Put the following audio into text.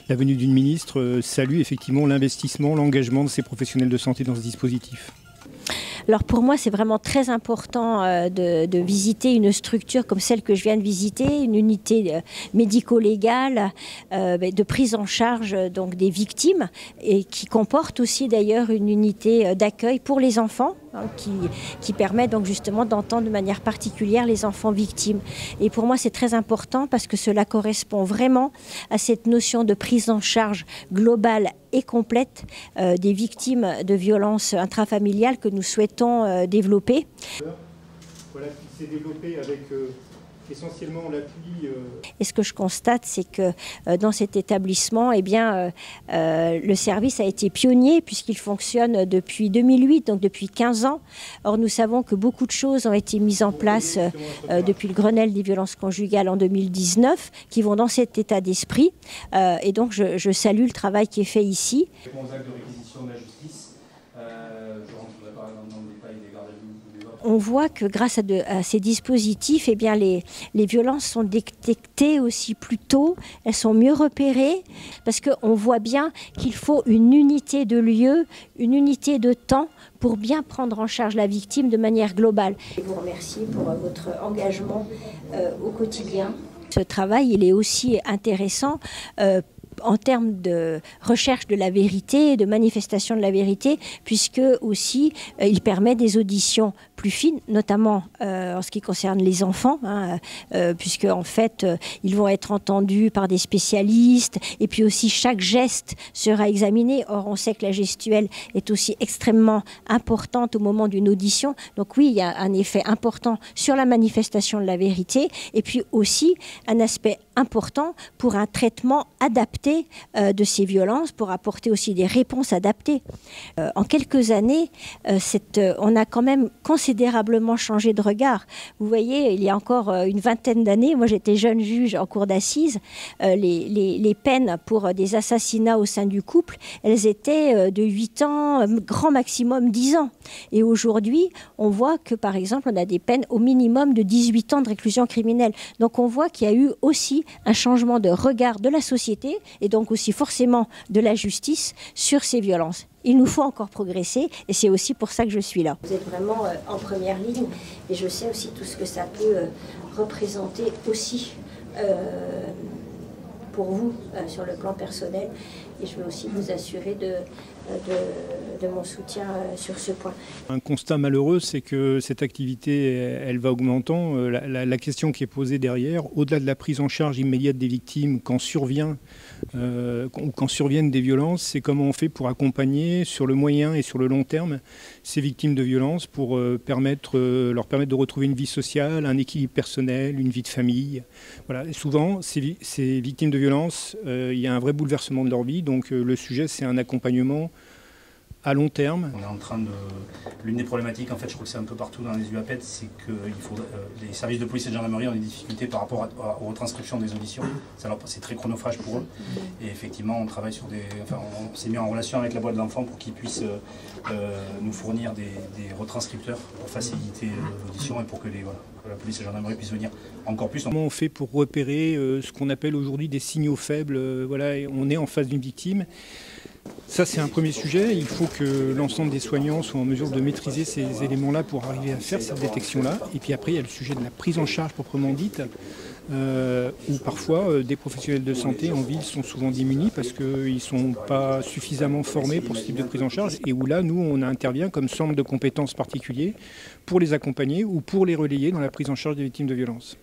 la venue d'une ministre salue effectivement l'investissement, l'engagement de ces professionnels de santé dans ce dispositif. Alors pour moi, c'est vraiment très important de visiter une structure comme celle que je viens de visiter, une unité médico-légale de prise en charge donc, des victimes et qui comporte aussi d'ailleurs une unité d'accueil pour les enfants qui permet donc justement d'entendre de manière particulière les enfants victimes. Et pour moi, c'est très important parce que cela correspond vraiment à cette notion de prise en charge globale et complète des victimes de violences intrafamiliales que nous souhaitons développer. Voilà, qui s'est développé avec essentiellement l'appui. Et ce que je constate, c'est que dans cet établissement, eh bien, le service a été pionnier puisqu'il fonctionne depuis 2008, donc depuis 15 ans. Or, nous savons que beaucoup de choses ont été mises en place depuis le Grenelle des violences conjugales en 2019, qui vont dans cet état d'esprit. Et donc, je salue le travail qui est fait ici. On voit que grâce à ces dispositifs, eh bien les violences sont détectées aussi plus tôt, elles sont mieux repérées, parce qu'on voit bien qu'il faut une unité de lieu, une unité de temps pour bien prendre en charge la victime de manière globale. Je vous remercie pour votre engagement au quotidien. Ce travail, il est aussi intéressant en termes de recherche de la vérité, de manifestation de la vérité, puisque aussi il permet des auditions plus fines, notamment en ce qui concerne les enfants, puisque en fait ils vont être entendus par des spécialistes, et puis aussi chaque geste sera examiné. Or on sait que la gestuelle est aussi extrêmement importante au moment d'une audition. Donc oui, il y a un effet important sur la manifestation de la vérité, et puis aussi un aspect important pour un traitement adapté de ces violences, pour apporter aussi des réponses adaptées. En quelques années, on a quand même considérablement changé de regard. Vous voyez, il y a encore une vingtaine d'années, moi j'étais jeune juge en cour d'assises, les peines pour des assassinats au sein du couple, elles étaient de 8 ans, grand maximum 10 ans. Et aujourd'hui, on voit que par exemple, on a des peines au minimum de 18 ans de réclusion criminelle. Donc on voit qu'il y a eu aussi un changement de regard de la société et donc aussi forcément de la justice sur ces violences. Il nous faut encore progresser et c'est aussi pour ça que je suis là. Vous êtes vraiment en première ligne et je sais aussi tout ce que ça peut représenter aussi pour vous sur le plan personnel et je veux aussi vous assurer de mon soutien sur ce point. Un constat malheureux, c'est que cette activité, elle va augmentant. La question qui est posée derrière, au-delà de la prise en charge immédiate des victimes, quand surviennent des violences, c'est comment on fait pour accompagner sur le moyen et sur le long terme ces victimes de violences pour leur permettre de retrouver une vie sociale, un équilibre personnel, une vie de famille. Voilà. Et souvent, ces victimes de violences, il y a un vrai bouleversement de leur vie. Donc le sujet, c'est un accompagnement à long terme. On est en train de... L'une des problématiques, en fait, je crois que c'est un peu partout dans les UAPET, c'est que les services de police et de gendarmerie ont des difficultés par rapport aux retranscriptions des auditions. C'est très chronophage pour eux. Et effectivement, on travaille sur on s'est mis en relation avec la boîte de l'enfant pour qu'ils puissent nous fournir des retranscripteurs pour faciliter l'audition et pour que la police et la gendarmerie puissent venir encore plus. Comment on fait pour repérer ce qu'on appelle aujourd'hui des signaux faibles? Voilà, on est en face d'une victime. Ça, c'est un premier sujet. Il faut que l'ensemble des soignants soient en mesure de maîtriser ces éléments-là pour arriver à faire cette détection-là. Et puis après, il y a le sujet de la prise en charge proprement dite, où parfois des professionnels de santé en ville sont souvent démunis parce qu'ils ne sont pas suffisamment formés pour ce type de prise en charge. Et où là, nous, on intervient comme centre de compétences particulier pour les accompagner ou pour les relayer dans la prise en charge des victimes de violences.